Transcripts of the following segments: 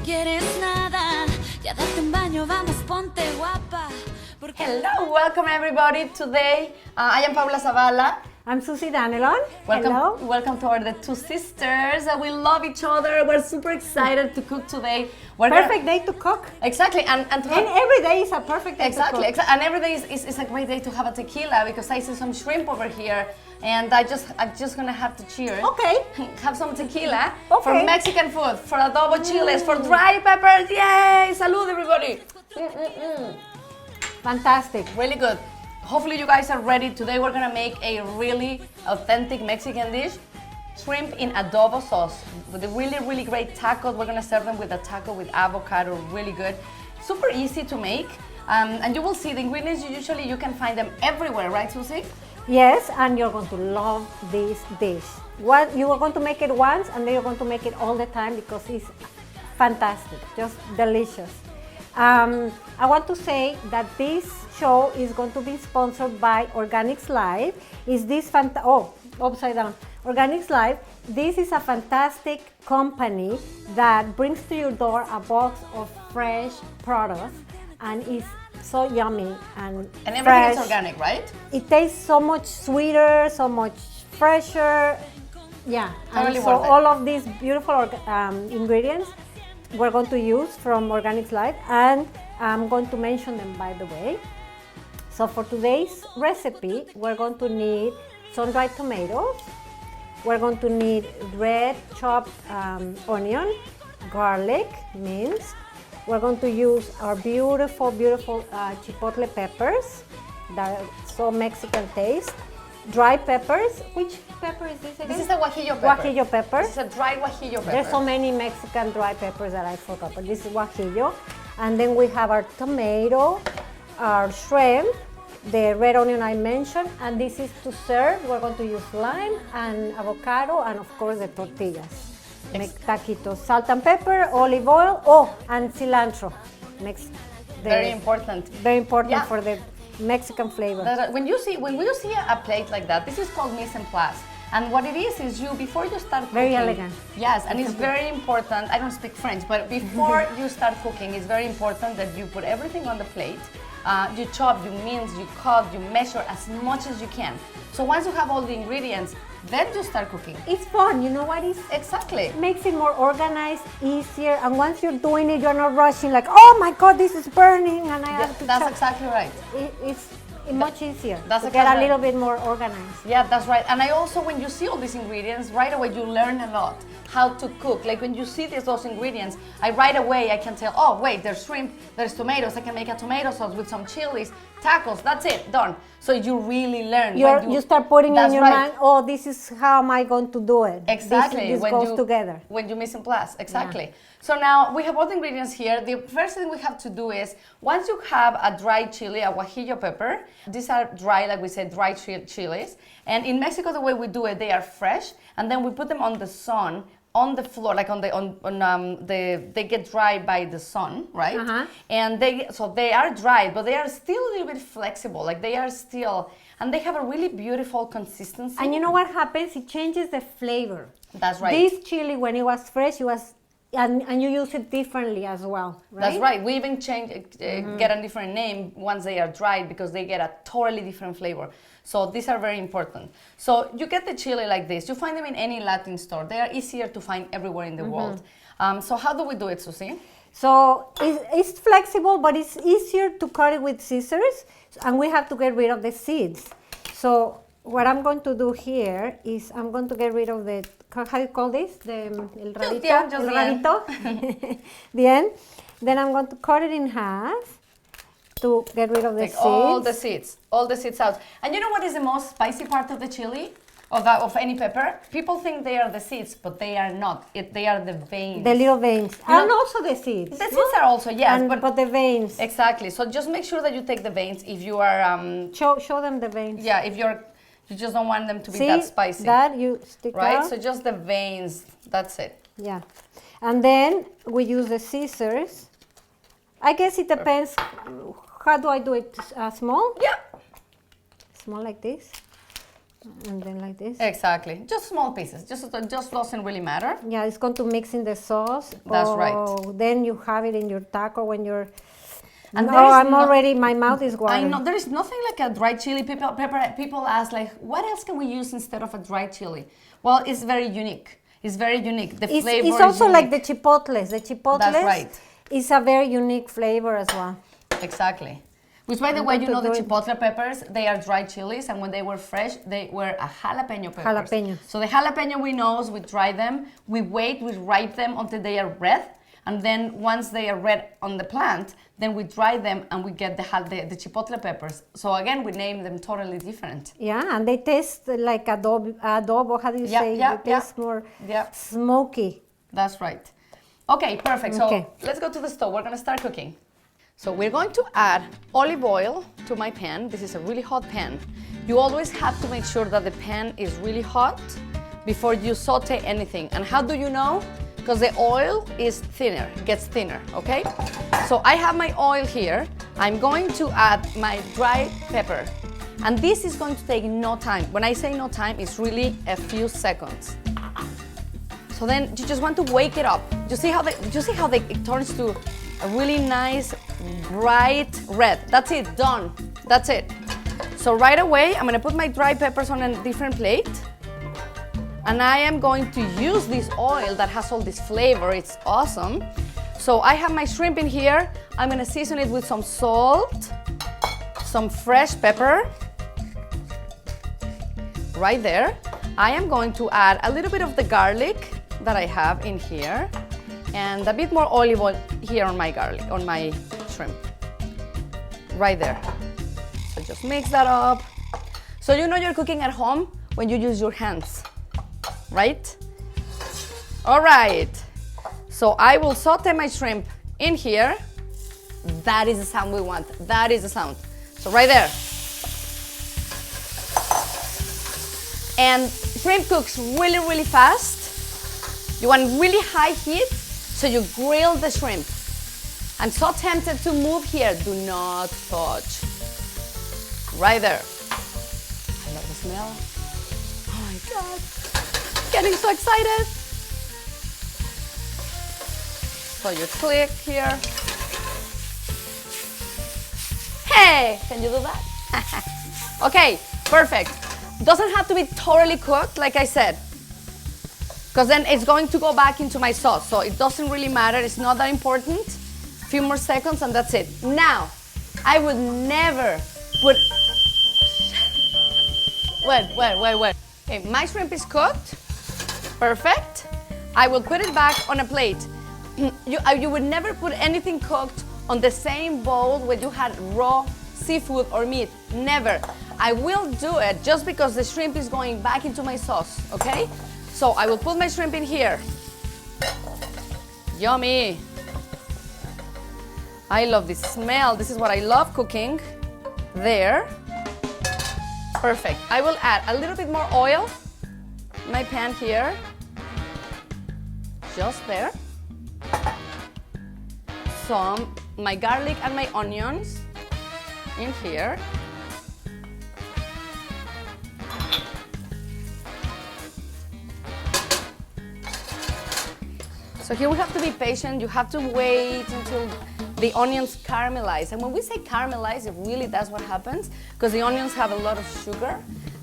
quieres nada, ya date un baño, vamos, ponte guapa. Hello, welcome everybody. Today, I am Paula Zavala. I'm Susie Danelon. Welcome to the two sisters. We love each other. We're super excited to cook today. Perfect day to cook. Exactly, and every day is a perfect day to cook. Exactly, and every day is a great day to have a tequila because I see some shrimp over here, and I'm just gonna have to cheers. Okay. Have some tequila for Okay. Mexican food, for adobo chiles, for dry peppers. Yay! Salud, everybody. Fantastic. Really good. Hopefully you guys are ready. Today we're gonna make a really authentic Mexican dish. Shrimp in adobo sauce with a really great tacos. We're gonna serve them with a taco with avocado, really good. Super easy to make. And you will see the ingredients, you can find them everywhere, right Susie? Yes, and you're going to love this dish. You are going to make it once and then you're going to make it all the time because it's fantastic, just delicious. I want to say that this show is going to be sponsored by Organics Live. Upside down. Organics Live. This is a fantastic company that brings to your door a box of fresh products, and it's so yummy and everything fresh. is organic, right? It tastes so much sweeter, so much fresher. Yeah, Totally and so worth it. all of these beautiful ingredients we're going to use from Organics Live, and I'm going to mention them by the way. So for today's recipe, we're going to need sun-dried tomatoes. We're going to need red chopped onion, garlic, minced. We're going to use our beautiful chipotle peppers that are so Mexican taste. Dry peppers. Which pepper is this again? This is a guajillo pepper. Guajillo pepper. This is a dry guajillo pepper. There's so many Mexican dry peppers that I forgot, but this is guajillo. And then we have our tomato, our shrimp, the red onion I mentioned, and this is to serve. We're going to use lime and avocado, and of course the tortillas. Make taquitos, salt and pepper, olive oil, and cilantro. Very important. Very important Yeah. for the Mexican flavor. When you see a plate like that, this is called mise en place. And what it is before you start cooking. Very elegant. Yes, and it's very important. I don't speak French, but before you start cooking, it's very important that you put everything on the plate. You chop, you mince, you cut, you measure as much as you can. So once you have all the ingredients, then you start cooking. It's fun, you know what? Exactly. It makes it more organized, easier, and once you're doing it, you're not rushing like, oh my God, this is burning, and I have to That's chop. exactly right. It's much easier That's to get exactly a little bit more organized. Yeah, that's right. And I also, when you see all these ingredients, right away you learn a lot how to cook. Like when you see those ingredients, right away I can tell, oh wait, there's shrimp, there's tomatoes, I can make a tomato sauce with some chilies, tacos, that's it, done. So you really learn. You start putting in your right. mind, oh, this is how am I going to do it. Exactly. This goes together. When you mise en place, exactly. Yeah. So now we have all the ingredients here. The first thing we have to do is, once you have a dry chili, a guajillo pepper, these are dry, like we said, dry chilies. And in Mexico, the way we do it, they are fresh, and then we put them on the sun, on the floor, like they get dry by the sun, right? Uh-huh. And they are dry, but they are still a little bit flexible, like they are still, and they have a really beautiful consistency. And you know what happens? It changes the flavor. That's right. This chili, when it was fresh, and you use it differently as well, right? That's right. We even get a different name once they are dried because they get a totally different flavor. So these are very important. So you get the chili like this. You find them in any Latin store. They are easier to find everywhere in the world. So how do we do it, Susie? So it's flexible, but it's easier to cut it with scissors, and we have to get rid of the seeds. So what I'm going to do here is I'm going to get rid of the, how do you call this? El rabito. The end. Then I'm going to cut it in half to get rid of the seeds. All the seeds out. And you know what is the most spicy part of the chili? Of any pepper? People think they are the seeds, but they are not. They are the veins. The little veins. And also the seeds. The seeds are also, yes. But the veins. Exactly. So just make sure that you take the veins if you are... Show them the veins. Yeah, if you just don't want them to be that spicy. That you stick right? out. So just the veins, that's it. Yeah. And then we use the scissors. I guess it depends. How do I do it? Small? Yeah. Small like this. And then like this. Exactly. Just small pieces. Just doesn't really matter. Yeah, it's going to mix in the sauce. That's right. Then you have it in your taco when you're... And already, my mouth is watering. I know, there is nothing like a dried chili pepper. People ask like, what else can we use instead of a dried chili? Well, it's very unique. It's very unique. The flavor it's also is like the chipotles. The chipotles That's right. is a very unique flavor as well. Exactly. Which, by the way, you know the chipotle peppers, they are dried chilies, and when they were fresh, they were a jalapeno peppers. Jalapeno. So the jalapeno we know, we dry them, we ripe them until they are red, and then once they are red on the plant, then we dry them and we get the chipotle peppers. So again, we name them totally different. Yeah, and they taste like adobo. How do you say? They taste more smoky. That's right. Okay, perfect. So let's go to the stove. We're gonna start cooking. So we're going to add olive oil to my pan. This is a really hot pan. You always have to make sure that the pan is really hot before you saute anything. And how do you know? Because the oil is thinner, gets thinner, okay? So I have my oil here. I'm going to add my dry pepper. And this is going to take no time. When I say no time, it's really a few seconds. So then you just want to wake it up. You see how it turns to a really nice, bright red. That's it, done. That's it. So right away, I'm gonna put my dry peppers on a different plate. And I am going to use this oil that has all this flavor. It's awesome. So I have my shrimp in here. I'm gonna season it with some salt, some fresh pepper. Right there. I am going to add a little bit of the garlic that I have in here and a bit more olive oil here on my garlic, on my shrimp. Right there. So just mix that up. So you know you're cooking at home when you use your hands, right? All right. So I will saute my shrimp in here. That is the sound we want. That is the sound. So right there. And shrimp cooks really, really fast. You want really high heat, so you grill the shrimp. I'm so tempted to move here. Do not touch. Right there. I love the smell. Oh my God. Getting so excited. So you click here. Hey, can you do that? Okay, perfect. Doesn't have to be totally cooked, like I said, because then it's going to go back into my sauce. So it doesn't really matter. It's not that important. A few more seconds and that's it. Now, I would never put... Wait. Okay, my shrimp is cooked. Perfect. I will put it back on a plate. You would never put anything cooked on the same bowl where you had raw seafood or meat. Never. I will do it just because the shrimp is going back into my sauce, okay? So I will put my shrimp in here. Yummy. I love this smell. This is what I love cooking. There. Perfect. I will add a little bit more oil in my pan here. Just there. My garlic and my onions in here. So here we have to be patient. You have to wait until the onions caramelize. And when we say caramelize, it really that's what happens because the onions have a lot of sugar.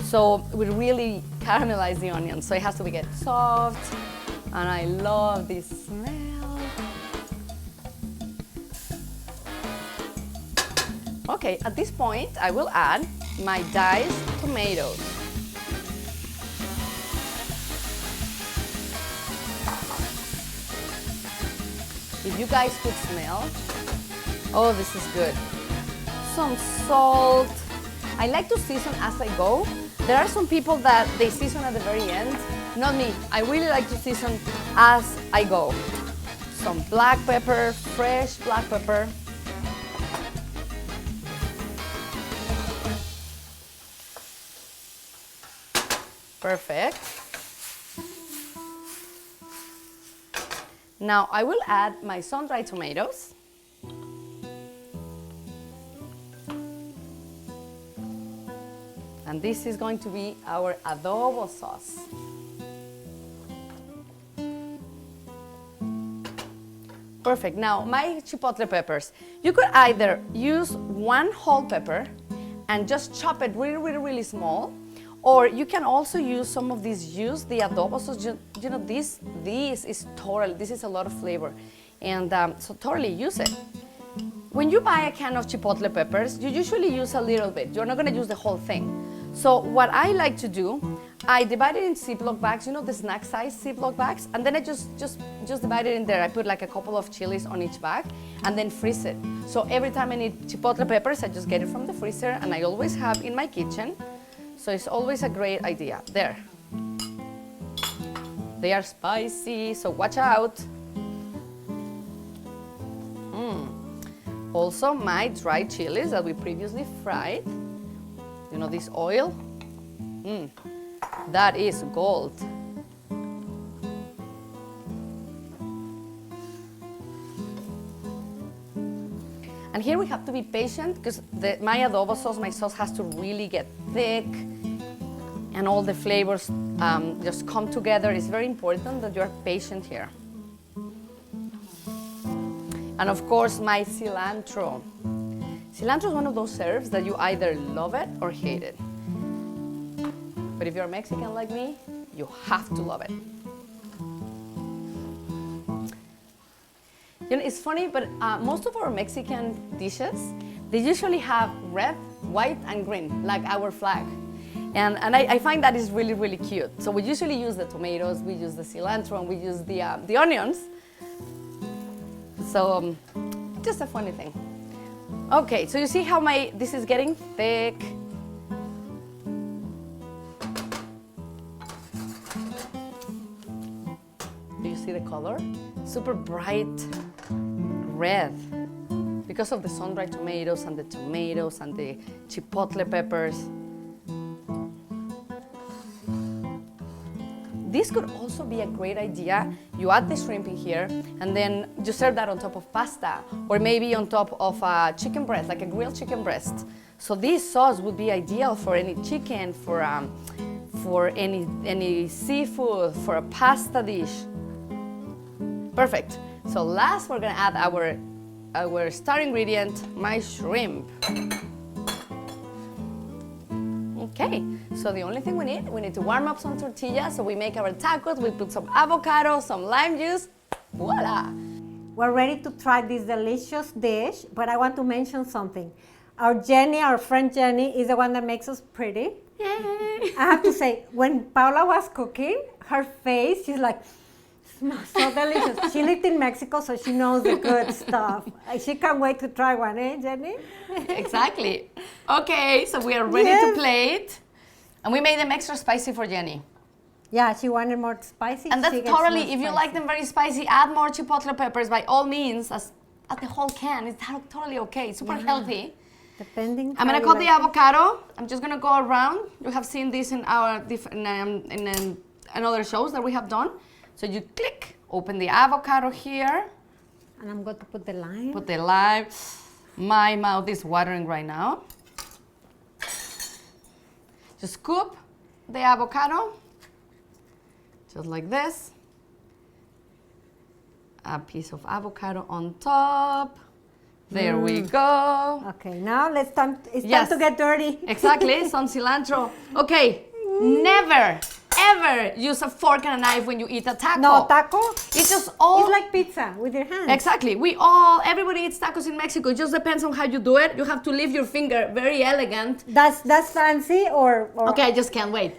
So we really caramelize the onions. So it has to get soft. And I love this smell. Okay, at this point, I will add my diced tomatoes. If you guys could smell, oh, this is good. Some salt. I like to season as I go. There are some people that they season at the very end. Not me. I really like to season as I go. Some black pepper, fresh black pepper. Perfect. Now I will add my sun-dried tomatoes. And this is going to be our adobo sauce. Perfect. Now, my chipotle peppers. You could either use one whole pepper and just chop it really, really, really small, or you can also use some of these the adobo sauce. You know, this is a lot of flavor, and so totally use it. When you buy a can of chipotle peppers, you usually use a little bit. You're not going to use the whole thing. So what I like to do, I divide it in Ziploc bags, you know, the snack size Ziploc bags, and then I just divide it in there. I put like a couple of chilies on each bag and then freeze it. So every time I need chipotle peppers, I just get it from the freezer, and I always have in my kitchen. So it's always a great idea. There. They are spicy, so watch out. Also, my dried chilies that we previously fried. You know, this oil, that is gold. And here we have to be patient because my adobo sauce, my sauce has to really get thick and all the flavors just come together. It's very important that you're patient here. And of course, my cilantro. Cilantro is one of those herbs that you either love it or hate it. But if you're Mexican like me, you have to love it. You know, it's funny, but most of our Mexican dishes, they usually have red, white, and green, like our flag. And I find that is really, really cute. So we usually use the tomatoes, we use the cilantro, and we use the onions. So just a funny thing. Okay, so you see how this is getting thick. Do you see the color? Super bright red because of the sun-dried tomatoes and the chipotle peppers. This could also be a great idea. You add the shrimp in here, and then you serve that on top of pasta, or maybe on top of a chicken breast, like a grilled chicken breast. So this sauce would be ideal for any chicken, for any seafood, for a pasta dish. Perfect. So last, we're gonna add our star ingredient, my shrimp. Okay, so the only thing we need to warm up some tortillas. So we make our tacos, we put some avocado, some lime juice, voila! We're ready to try this delicious dish, but I want to mention something. Our friend Jenny, is the one that makes us pretty. Yay! I have to say, when Paula was cooking, her face, she's like, smells so delicious. She lived in Mexico, so she knows the good stuff. She can't wait to try one, eh, Jenny? Exactly. Okay, so we are ready to plate. And we made them extra spicy for Jenny. Yeah, she wanted more spicy. And that's totally, if you like them very spicy, add more chipotle peppers by all means, as the whole can. It's totally okay, super healthy. Depending. I'm gonna cut the avocado. I'm just gonna go around. You have seen this in our in other shows that we have done. So you click, open the avocado here. And I'm going to put the lime. Put the lime. My mouth is watering right now. Just scoop the avocado, just like this. A piece of avocado on top. There we go. Okay, now it's time to get dirty. Exactly, some cilantro. Okay, never, ever use a fork and a knife when you eat a taco. No, taco? It's just all... It's like pizza with your hands. Exactly. Everybody eats tacos in Mexico. It just depends on how you do it. You have to leave your finger very elegant. That's fancy or... Okay, I just can't wait.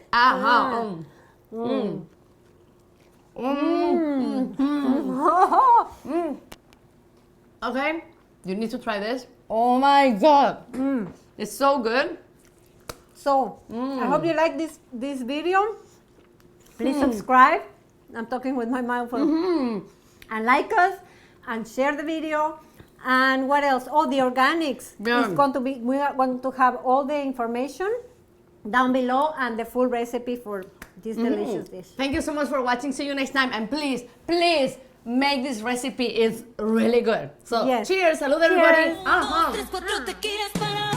Okay, you need to try this. Oh my God. It's so good. So, I hope you like this video. Please subscribe. I'm talking with my mouth full. And like us and share the video. And what else? Oh, the organics. Yeah. It's going to be, we are going to have all the information down below and the full recipe for this delicious dish. Thank you so much for watching. See you next time. And please, please make this recipe. It's really good. So, yes. Cheers. Salud, everybody. Cheers. Tres, cuatro tequilas para